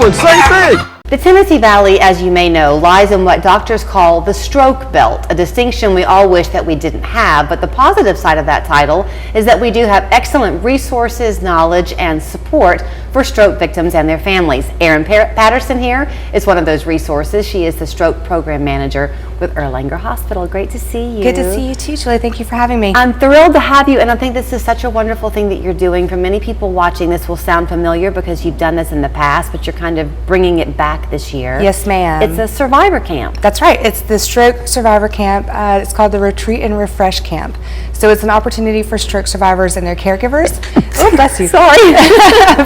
Say big! The Tennessee Valley, as you may know, lies in what doctors call the stroke belt, a distinction we all wish that we didn't have, but the positive side of that title is that we do have excellent resources, knowledge, and support for stroke victims and their families. Erin Patterson here is one of those resources. She is the stroke program manager with Erlanger Hospital. Great to see you. Good to see you too, Julie. Thank you for having me. I'm thrilled to have you, and I think this is such a wonderful thing that you're doing. For many people watching, this will sound familiar because you've done this in the past, but you're kind of bringing it back this year. Yes, ma'am. It's a survivor camp. That's right. It's the Stroke Survivor Camp. It's called the Retreat and Refresh Camp. So it's an opportunity for stroke survivors and their caregivers. Oh, bless you. Sorry.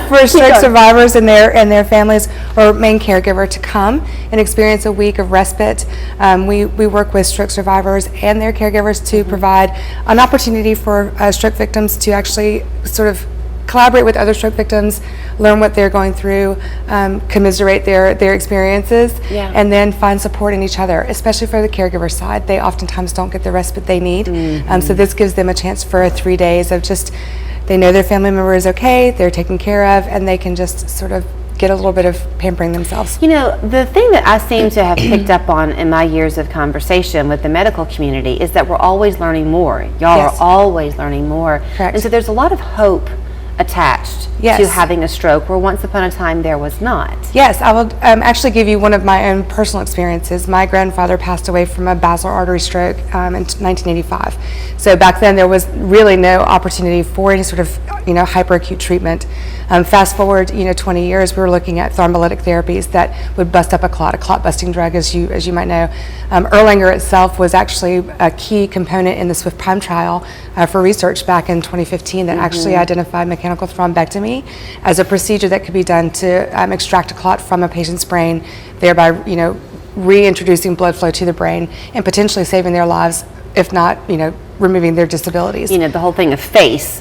For stroke survivors and their families or main caregiver to come and experience a week of respite. We work with stroke survivors and their caregivers to provide an opportunity for stroke victims to actually sort of collaborate with other stroke victims, learn what they're going through, commiserate their experiences, and then find support in each other, especially for the caregiver side. They oftentimes don't get the respite they need. So this gives them a chance for 3 days of just, they know their family member is okay, they're taken care of, and they can just sort of get a little bit of pampering themselves. You know, the thing that I seem to have picked up on in my years of conversation with the medical community is that we're always learning more. Y'all are always learning more. Correct. And so there's a lot of hope attached to having a stroke where once upon a time there was not. Yes, I will actually give you one of my own personal experiences. My grandfather passed away from a basilar artery stroke in 1985. So back then there was really no opportunity for any sort of hyperacute treatment. Fast forward 20 years, we were looking at thrombolytic therapies that would bust up a clot busting drug, as you might know. Erlanger itself was actually a key component in the SWIFT Prime trial for research back in 2015 that actually identified mechanical thrombectomy as a procedure that could be done to extract a clot from a patient's brain, thereby reintroducing blood flow to the brain and potentially saving their lives, if not removing their disabilities. The whole thing of FACE,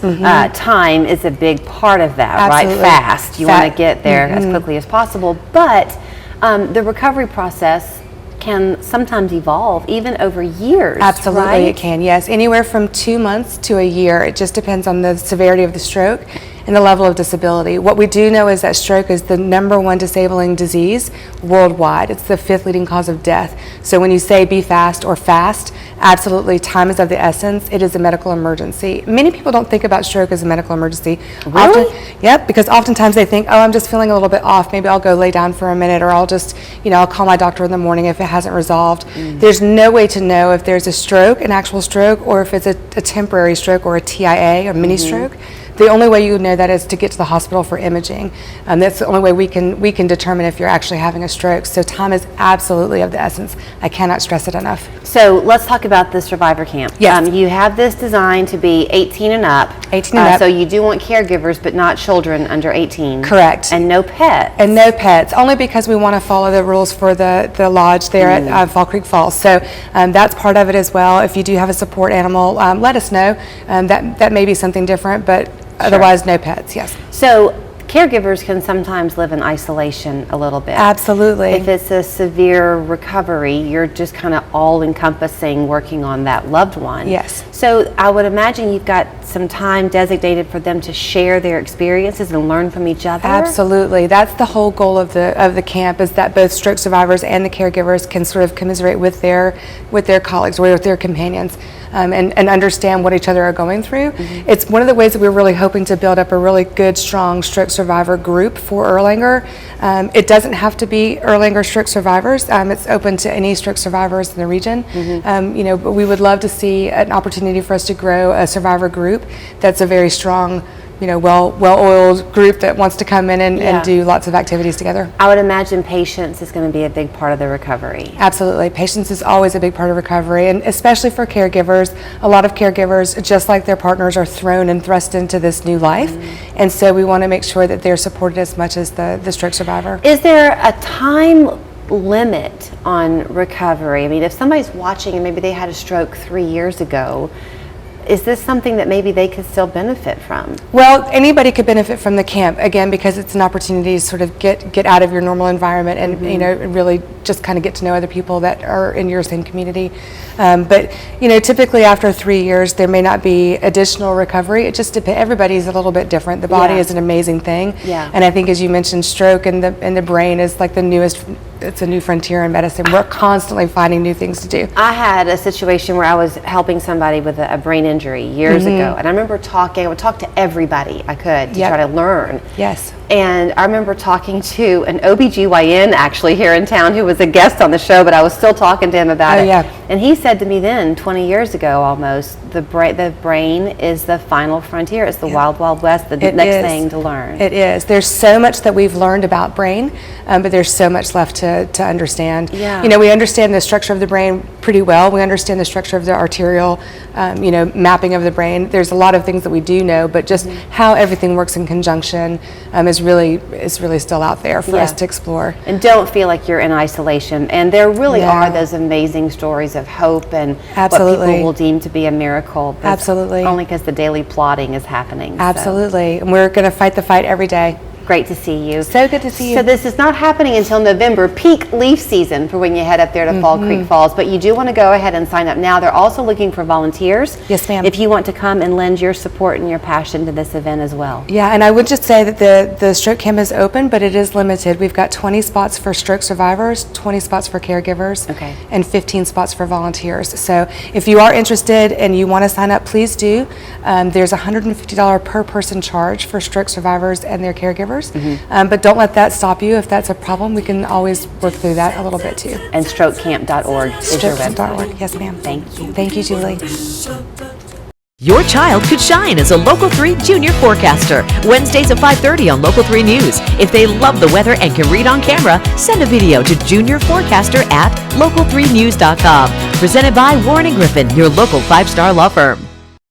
time is a big part of that. Absolutely. Right? Fast. You want to get there as quickly as possible, but the recovery process can sometimes evolve even over years. Absolutely, right? It can, yes. Anywhere from 2 months to a year. It just depends on the severity of the stroke and the level of disability. What we do know is that stroke is the #1 disabling disease worldwide. It's the 5th leading cause of death. So when you say be fast or fast, absolutely, time is of the essence. It is a medical emergency. Many people don't think about stroke as a medical emergency. Really? Yep, because oftentimes they think, oh, I'm just feeling a little bit off. Maybe I'll go lay down for a minute, or I'll just, I'll call my doctor in the morning if it hasn't resolved. There's no way to know if there's a stroke, an actual stroke, or if it's a temporary stroke or a TIA, a mini stroke. The only way you would know that is to get to the hospital for imaging. That's the only way we can determine if you're actually having a stroke. So time is absolutely of the essence. I cannot stress it enough. So let's talk about the Survivor Camp. Yes. You have this designed to be 18 and up. 18 and up. So you do want caregivers, but not children under 18. Correct. And no pets. And no pets, only because we want to follow the rules for the lodge there at Fall Creek Falls. So that's part of it as well. If you do have a support animal, let us know. That may be something different, but otherwise no pets, yes. So caregivers can sometimes live in isolation a little bit. Absolutely. If it's a severe recovery, you're just kind of all-encompassing working on that loved one. Yes. So I would imagine you've got some time designated for them to share their experiences and learn from each other. Absolutely. That's the whole goal of the camp, is that both stroke survivors and the caregivers can sort of commiserate with their colleagues or with their companions. And understand what each other are going through. It's one of the ways that we're really hoping to build up a really good, strong stroke survivor group for Erlanger. It doesn't have to be Erlanger stroke survivors. It's open to any stroke survivors in the region. But we would love to see an opportunity for us to grow a survivor group that's a very strong, well-oiled group that wants to come in and do lots of activities together. I would imagine patience is going to be a big part of the recovery. Absolutely. Patience is always a big part of recovery, and especially for caregivers. A lot of caregivers, just like their partners, are thrown and thrust into this new life, and so we want to make sure that they're supported as much as the stroke survivor. Is there a time limit on recovery? I mean, if somebody's watching and maybe they had a stroke 3 years ago, is this something that maybe they could still benefit from? Well, anybody could benefit from the camp, again, because it's an opportunity to sort of get out of your normal environment and really just kind of get to know other people that are in your same community. But typically after 3 years, there may not be additional recovery. It just depends. Everybody's a little bit different. The body is an amazing thing. Yeah. And I think, as you mentioned, stroke and the brain is like the newest. It's a new frontier in medicine. We're constantly finding new things to do. I had a situation where I was helping somebody with a brain injury years ago, and I remember I would talk to everybody I could to try to learn. Yes. And I remember talking to an OBGYN actually here in town who was a guest on the show, but I was still talking to him about it. Yeah. And he said to me then, 20 years ago almost, the brain is the final frontier. It's the wild, wild west, the next thing to learn. It is. There's so much that we've learned about brain, but there's so much left to understand. Yeah. We understand the structure of the brain pretty well. We understand the structure of the arterial, mapping of the brain. There's a lot of things that we do know, but just how everything works in conjunction is really still out there for us to explore. And don't feel like you're in isolation. And there really are those amazing stories of hope and what people will deem to be a miracle. Absolutely. Only because the daily plotting is happening. Absolutely. And we're going to fight the fight every day. Great to see you. So good to see you. So this is not happening until November, peak leaf season for when you head up there to Fall Creek Falls, but you do want to go ahead and sign up now. They're also looking for volunteers. Yes, ma'am. If you want to come and lend your support and your passion to this event as well. Yeah, and I would just say that the stroke camp is open, but it is limited. We've got 20 spots for stroke survivors, 20 spots for caregivers, and 15 spots for volunteers. So if you are interested and you want to sign up, please do. There's a $150 per person charge for stroke survivors and their caregivers. But don't let that stop you. If that's a problem, we can always work through that a little bit too. And strokecamp.org is your website. Strokecamp.org. Yes, ma'am. Thank you. Thank you, Julie. Your child could shine as a Local 3 junior forecaster. Wednesdays at 5:30 on Local 3 News. If they love the weather and can read on camera, send a video to juniorforecaster@local3news.com. Presented by Warren & Griffin, your local 5-star law firm.